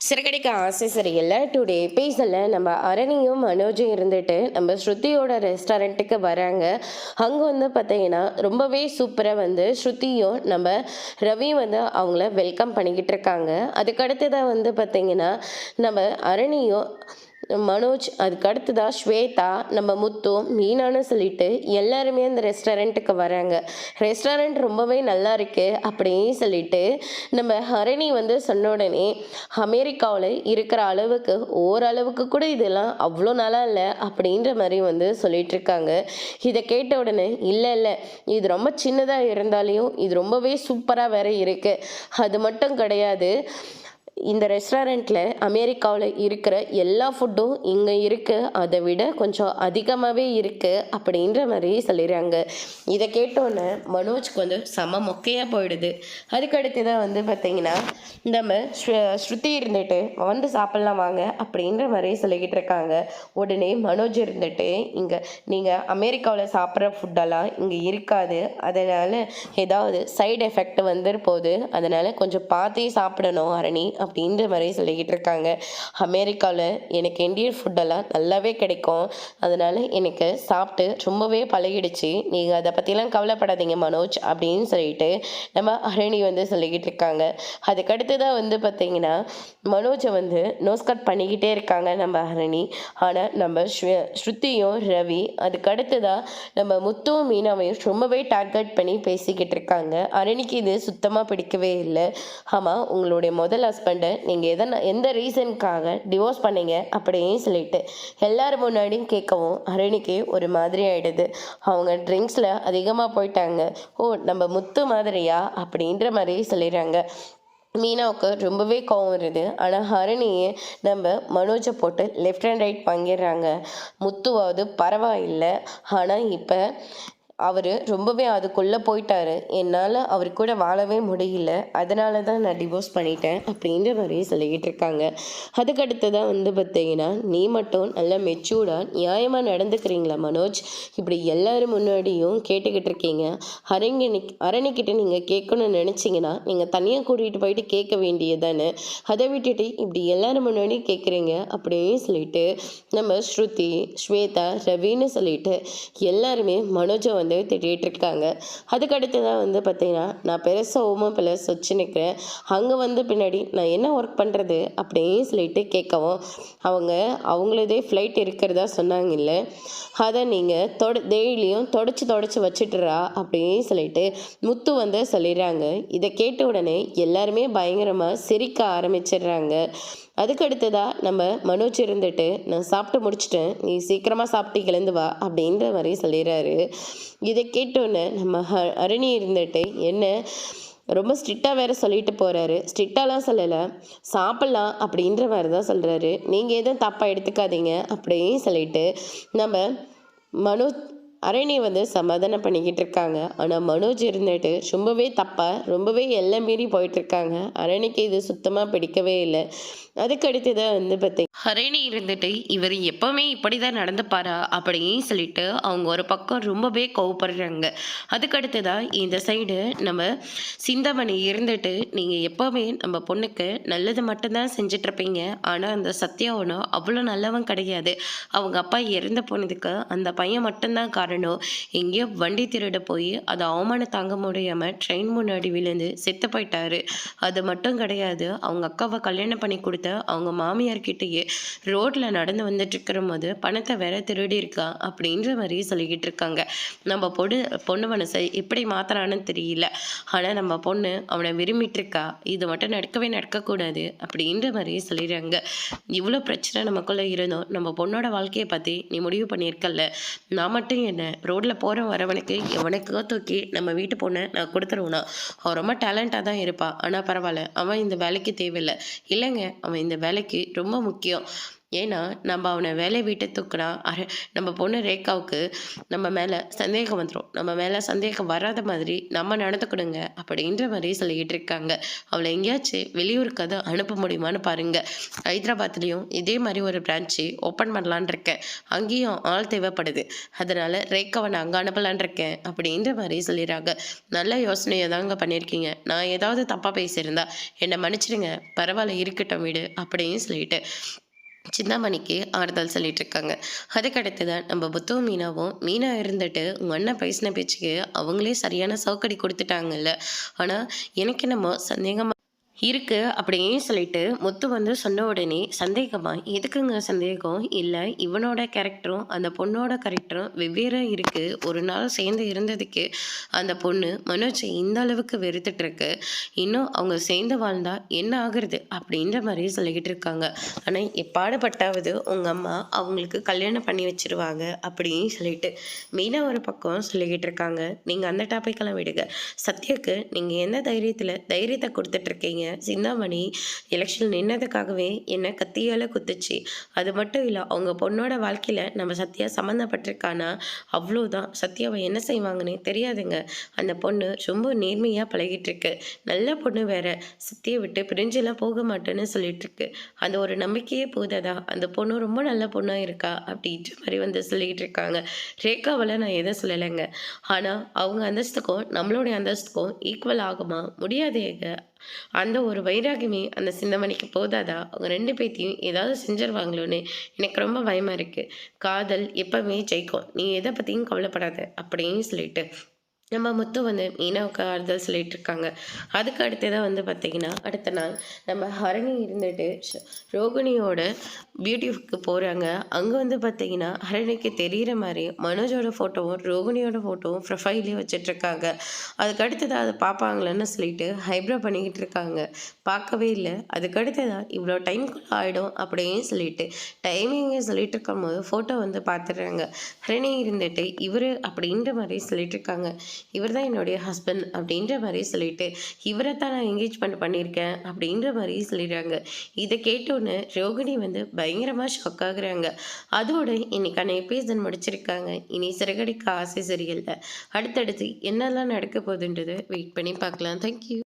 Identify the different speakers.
Speaker 1: சிறகடிக்க ஆசை சரியில்லை டுடே எபிசோடில் நம்ம அரணியும் மனோஜும் இருந்துட்டு நம்ம ஸ்ருதியோட ரெஸ்டாரண்ட்டுக்கு வராங்க. அங்கே வந்து பார்த்தீங்கன்னா ரொம்பவே சூப்பராக வந்து ஸ்ருதியும் நம்ம ரவி வந்து அவங்கள வெல்கம் பண்ணிக்கிட்டு இருக்காங்க. அதுக்கடுத்ததாக வந்து பார்த்தீங்கன்னா நம்ம அரணியும் மனோஜ் அதுக்கு அடுத்ததாக ஸ்வேதா நம்ம முத்து மீனான்னு சொல்லிட்டு எல்லாருமே அந்த ரெஸ்டாரண்ட்டுக்கு வராங்க. ரெஸ்டாரண்ட் ரொம்பவே நல்லா இருக்கு அப்படின்னு சொல்லிட்டு நம்ம ஹரணி வந்து சொன்ன உடனே அமெரிக்காவில் இருக்கிற அளவுக்கு ஓரளவுக்கு கூட இதெல்லாம் அவ்வளோ நல்லா இல்லை அப்படின்ற மாதிரி வந்து சொல்லிட்டு இருக்காங்க. இதை கேட்ட உடனே இல்லை இல்லை, இது ரொம்ப சின்னதாக இருந்தாலையும் இது ரொம்பவே சூப்பராக வேற இருக்கு. அது மட்டும் கிடையாது, இந்த ரெஸ்டாரண்ட்டில் அமெரிக்காவில் இருக்கிற எல்லா ஃபுட்டும் இங்கே இருக்குது, அதை விட கொஞ்சம் அதிகமாகவே இருக்குது அப்படின்ற மாதிரி சொல்லிடுறாங்க. இதை கேட்டோன்னே மனோஜ்க்கு வந்து செம மொக்கையாக போயிடுது. அதுக்கடுத்து தான் வந்து பார்த்திங்கன்னா நம்ம ஸ்ருதி இருந்துட்டு வந்து சாப்பிட்லாம் வாங்க அப்படின்ற மாதிரி சொல்லிக்கிட்டு இருக்காங்க. உடனே மனோஜ் இருந்துட்டு இங்கே நீங்கள் அமெரிக்காவில் சாப்பிட்ற ஃபுட்டெல்லாம் இங்கே இருக்காது, அதனால் ஏதாவது சைடு எஃபெக்ட் வந்துரு போகுது, அதனால் கொஞ்சம் பார்த்தே சாப்பிடணும் அரணி அப்படின்ற மாதிரி சொல்லிக்கிட்டு இருக்காங்க. அமெரிக்காவில் எனக்கு இந்தியன் ஃபுட்டெல்லாம் நல்லாவே கிடைக்கும், அதனால் எனக்கு சாப்பிட்டு ரொம்பவே பழகிடுச்சு, நீங்கள் அதை பற்றிலாம் கவலைப்படாதீங்க மனோஜ் அப்படின்னு சொல்லிட்டு நம்ம ஹரணி வந்து சொல்லிக்கிட்டு இருக்காங்க. அதுக்கடுத்து தான் வந்து பார்த்திங்கன்னா மனோஜை வந்து நோஸ் கட் பண்ணிக்கிட்டே இருக்காங்க நம்ம ஹரணி. ஆனால் நம்ம ஸ்ருதியும் ரவி அதுக்கடுத்து தான் நம்ம முத்துவும் மீனாவையும் ரொம்பவே டார்கெட் பண்ணி பேசிக்கிட்டு இருக்காங்க. அரணிக்கு இது சுத்தமாக பிடிக்கவே இல்லை. ஆமாம், உங்களுடைய முதல் ஹஸ்பண்ட் நீங்கள் எந்த ரீசனுக்காக டிவோர்ஸ் பண்ணீங்க அப்படின்னு சொல்லிட்டு எல்லாரும் முன்னாடியும் கேட்கவும் அரணிக்கு ஒரு மாதிரி ஆகிடுது. அவங்க ட்ரிங்க்ஸில் அதிகமாக போயிட்டாங்க. ஓ, நம்ம முத்து மாதிரியா அப்படின்ற மாதிரி சொல்லிடுறாங்க. மீனாவுக்கு ரொம்பவே கோவம் வருது. ஆனால் ஹரணியை நம்ம மனோஜை போட்டு லெஃப்ட் அண்ட் ரைட் வாங்கிடுறாங்க. முத்துவாவது பரவாயில்லை, ஆனால் இப்போ அவர் ரொம்பவே அதுக்குள்ளே போயிட்டாரு, என்னால் அவர் கூட வாழவே முடியல, அதனால தான் நான் டிவோர்ஸ் பண்ணிட்டேன் அப்படின்ற மாதிரி சொல்லிக்கிட்டு இருக்காங்க. அதுக்கடுத்து தான் வந்து பார்த்தீங்கன்னா நீ மட்டும் நல்லா மெச்சூர்டாக நியாயமாக நடந்துக்கிறீங்களா மனோஜ், இப்படி எல்லாரும் முன்னாடியும் கேட்டுக்கிட்டு இருக்கீங்க. அரணிக்கிட்ட நீங்கள் கேட்கணும்னு நினச்சிங்கன்னா நீங்கள் தனியாக கூட்டிகிட்டு போயிட்டு கேட்க வேண்டியதானே, அதை விட்டுட்டு இப்படி எல்லாரும் முன்னாடியும் கேட்குறீங்க அப்படின்னு சொல்லிட்டு நம்ம ஸ்ருதி ஸ்வேதா ரவின்னு சொல்லிட்டு எல்லாருமே மனோஜை வந்து திட்டிகிட்டு இருக்காங்க. அதுக்கடுத்து தான் வந்து பார்த்தீங்கன்னா நான் பெருசாக ப்ளஸ் வச்சு நிற்கிறேன், அங்கே வந்து பின்னாடி நான் என்ன ஒர்க் பண்ணுறது அப்படின்னு சொல்லிட்டு கேட்கவும் அவங்களதே ஃப்ளைட் இருக்கிறதா சொன்னாங்க, இல்லை அதை நீங்கள் டெய்லியும் தொடச்சி வச்சுட்டுறா அப்படின்னு சொல்லிட்டு முத்து வந்து சொல்லிடுறாங்க. இதை கேட்ட உடனே எல்லாருமே பயங்கரமாக சிரிக்க ஆரம்பிச்சிடுறாங்க. அதுக்கடுத்ததா நம்ம மனோஜ் இருந்துட்டு நான் சாப்பிட்டு முடிச்சிட்டேன், நீ சீக்கிரமாக சாப்பிட்டு கிளந்து வா அப்படின்ற மாதிரி சொல்லிடுறாரு. இதை கேட்டோன்னே நம்ம அரணி இருந்துட்டு என்ன ரொம்ப ஸ்ட்ரிக்டாக வேறு சொல்லிட்டு போகிறாரு. ஸ்ட்ரிக்டாலாம் சொல்லலை, சாப்பிட்லாம் அப்படின்ற மாதிரி தான் சொல்கிறாரு. நீங்கள் எதுவும் தப்பாக எடுத்துக்காதீங்க அப்படின்னு சொல்லிட்டு நம்ம மனோஜ் அரணி வந்து சமாதானம் பண்ணிக்கிட்டு இருக்காங்க. ஆனால் மனோஜ் இருந்துட்டு ரொம்பவே தப்பாக ரொம்பவே எல்லாம் மீறி போயிட்டுருக்காங்க. அரணிக்கு இது சுத்தமாக பிடிக்கவே இல்லை. அதுக்கடுத்து தான் வந்து பார்த்தீங்க ஹரணி இருந்துட்டு இவர் எப்போவுமே இப்படி தான் நடந்துப்பாரா அப்படின்னு சொல்லிட்டு அவங்க ஒரு பக்கம் ரொம்பவே கோவப்படுறாங்க. அதுக்கடுத்து தான் இந்த சைடு நம்ம சிந்தாமணி இருந்துட்டு நீங்கள் எப்போவுமே நம்ம பொண்ணுக்கு நல்லது மட்டும்தான் செஞ்சிட்ருப்பீங்க, ஆனால் அந்த சத்யா ஒன்றும் அவ்வளோ நல்லவன் கிடையாது, அவங்க அப்பா இறந்து போனதுக்கு அந்த பையன் மட்டும்தான் காரணம், எங்கேயோ வண்டி திருட போய் அதை அவமானம் தாங்க முடியாமல் ட்ரெயின் முன்னாடி விழுந்து செத்து போயிட்டாரு. அது மட்டும் கிடையாது, அவங்க அக்காவை கல்யாணம் பண்ணி கொடுத்த அவங்க மாமியார்கிட்டயே ரோட்ல நடந்து வந்துட்டு இருக்கிற போது பணத்தை வேற திருடி இருக்கா அப்படின்ற மாதிரி சொல்லிக்கிட்டு இருக்காங்க. நம்ம பொண்ணு மனசை எப்படி மாத்துறான்னு தெரியல, ஆனா நம்ம பொண்ணு அவனை விரும்பிட்டு இருக்கா, இது மட்டும் நடக்கக்கூடாது அப்படின்ற மாதிரி சொல்லிடுறாங்க. இவ்வளோ பிரச்சனை நமக்குள்ள இருந்தோம், நம்ம பொண்ணோட வாழ்க்கையை பத்தி நீ முடிவு பண்ணியிருக்கல, நான் மட்டும் என்ன ரோட்ல போற வரவனுக்கு எவனுக்கோ தூக்கி நம்ம வீட்டு பொண்ணை நான் கொடுத்துருவோனா, அவன் ரொம்ப டேலண்டாக தான் இருப்பான், ஆனால் பரவாயில்ல அவன் இந்த வேலைக்கு தேவையில்லை, இல்லைங்க அவன் இந்த வேலைக்கு ரொம்ப முக்கியம், ஏன்னா, நம்ம அவன வேலைய விட்டு தூக்குனா, நம்ம பொண்ணு ரேகாவுக்கு நம்ம மேல சந்தேகம் வந்துரும். நம்ம மேல சந்தேகம் வராத மாதிரி நம்ம நடந்துக்கணுங்க. அப்படின்ற மாரி சொல்லிக்கிட்டு இருக்காங்க. அவள எங்கேயாச்சும் வெளியூருக்காவது அனுப்ப முடியுமான்னு பாருங்க. ஹைதராபாத்லயும் இதே மாரி ஒரு பிரான்ச்சு ஓப்பன் பண்ணலான்னு இருக்கேன். அங்கேயும் ஆள் தேவைப்படுது. அதனால ரேகாவ நான் அங்க அனுப்பலான்னு இருக்கேன். அப்படின்ற மாரி சொல்லிறாங்க. நல்ல யோசனைய தாங்க பண்ணியிருக்கீங்க. நான் ஏதாவது தப்பா பேசியிருந்தா என்ன மன்னிச்சிடுங்க. பரவால்ல இருக்கட்டும் விடு. அப்படின்னு சொல்லிட்டு சிந்தாமணிக்கு ஆறுதல் சொல்லிட்டு இருக்காங்க. அதுக்கடுத்து தான் நம்ம புத்துவும் மீனாவும், மீனா இருந்துட்டு உங்க அண்ணன் பேசின பேச்சுக்கு அவங்களே சரியான சவுக்கடி குடுத்துட்டாங்கல்ல. ஆனா, எனக்கு என்னமோ சந்தேகமா இருக்கு அப்படின்னு சொல்லிட்டு முத்து வந்து சொன்ன உடனே சந்தேகமா? எதுக்குங்க சந்தேகம்? இல்ல இவனோட கேரக்டரும், அந்த பொண்ணோட கேரக்டரும் வெவ்வேறா இருக்கு. ஒரு நாள் சேர்ந்து இருந்ததுக்கு அந்த பொண்ணு மனோஜை இந்த அளவுக்கு வெறுத்துட்டு இருக்கு. இன்னும் அவங்க சேர்ந்து வாழ்ந்தா என்ன ஆகுறது? அப்படின்ற மாரி சொல்லிக்கிட்டு இருக்காங்க. ஆனா எப்பாடுபட்டாவது உங்க அம்மா அவங்களுக்கு கல்யாணம் பண்ணி வச்சுருவாங்க அப்படின்னு சொல்லிட்டு மீனா ஒரு பக்கம் சொல்லிக்கிட்டு இருக்காங்க. நீங்க அந்த டாபிக்கெல்லாம் விடுங்க. சத்யாக்கு நீங்க எந்த தைரியத்தை குடுத்துட்டு இருக்கீங்க? சிந்தாமணி எலெக்ஷன் நின்னதுக்காகவே என்ன கத்தியால குத்துச்சு. அது மட்டும் இல்ல, அவங்க பொண்ணோட வாழ்க்கையில நம்ம சத்யா சம்மந்தப்பட்டிருக்கானா, அவ்வளோதான். சத்யாவ என்ன செய்வாங்கன்னே தெரியாதுங்க. அந்த பொண்ணு ரொம்ப நேர்மையா பழகிட்டு இருக்கு. நல்ல பொண்ணு வேற. சத்யா விட்டு பிரிஞ்சுலாம் போக மாட்டேன்னு சொல்லிட்டு இருக்கு. அந்த ஒரு நம்பிக்கையே போதாதா? அந்த பொண்ணு ரொம்ப நல்ல பொண்ணா இருக்கா அப்படின்ற மாரி வந்து சொல்லிட்டு இருக்காங்க. ரேகாவால நான் எதுவும் சொல்லலைங்க. ஆனா அவங்க அந்தஸ்துக்கும் நம்மளுடைய அந்தஸ்துக்கும் ஈக்குவல் ஆகுமா? முடியாதேங்க. அந்த ஒரு வைராகியமே அந்த சிந்தாமணிக்கு போதாதா? அவங்க 2 பேத்தையும் ஏதாவது செஞ்சுருவாங்களோன்னு எனக்கு ரொம்ப பயமா இருக்கு. காதல் எப்பவுமே ஜெயிக்கும். நீ எத பத்தியும் கவலைப்படாத அப்படின்னு சொல்லிட்டு நம்ம முத்து வந்து மீனாவுக்கு ஆறுதல் சொல்லிட்டு இருக்காங்க. அதுக்கு அடுத்ததா வந்து பார்த்தீங்கன்னா, அடுத்த நாள் நம்ம ஹரணி இருந்துட்டு ரோகிணியோட பியூட்டிக்கு போறாங்க. அங்க வந்து பார்த்தீங்கன்னா, ஹரணிக்கு தெரியிற மாரி மனோஜோட ஃபோட்டோவும், ரோகிணியோட ஃபோட்டோவும் ப்ரொஃபைல்லயே வச்சுட்ருக்காங்க. அதுக்கு அடுத்ததா அத பார்ப்பாங்களான்னு சொல்லிட்டு ஐப்ரோ பண்ணிக்கிட்டு இருக்காங்க. பார்க்கவே இல்ல. அதுக்கு அடுத்ததா இவ்வளோ டைம்க்குள்ள ஆயிடும் அப்படின்னு சொல்லிட்டு டைமிங்க சொல்லிட்டு இருக்கும்போது ஃபோட்டோ வந்து பார்த்துடுறாங்க. ஹரணி இருந்துட்டு இவரு அப்படின்ற மாரி சொல்லிட்டு இருக்காங்க. இவர் தான் என்னுடைய ஹஸ்பண்ட் அப்படின்ற மாரி சொல்லிட்டு, இவர தான் நான் என்கேஜ்மெண்ட் பண்ணியிருக்கேன் அப்படின்ற மாரி சொல்லிடுறாங்க. இத கேட்டோனே ரோகிணி வந்து பயங்கரமா ஷாக் ஆகுறாங்க. அதோட இன்னைக்கான எபிசோட் முடிச்சிருக்காங்க. இனி சிறகடிக்க ஆசை சரியில்ல. அடுத்தடுத்து என்னெல்லாம் நடக்க போகுதுன்றத வெயிட் பண்ணி பார்க்கலாம். Thank you.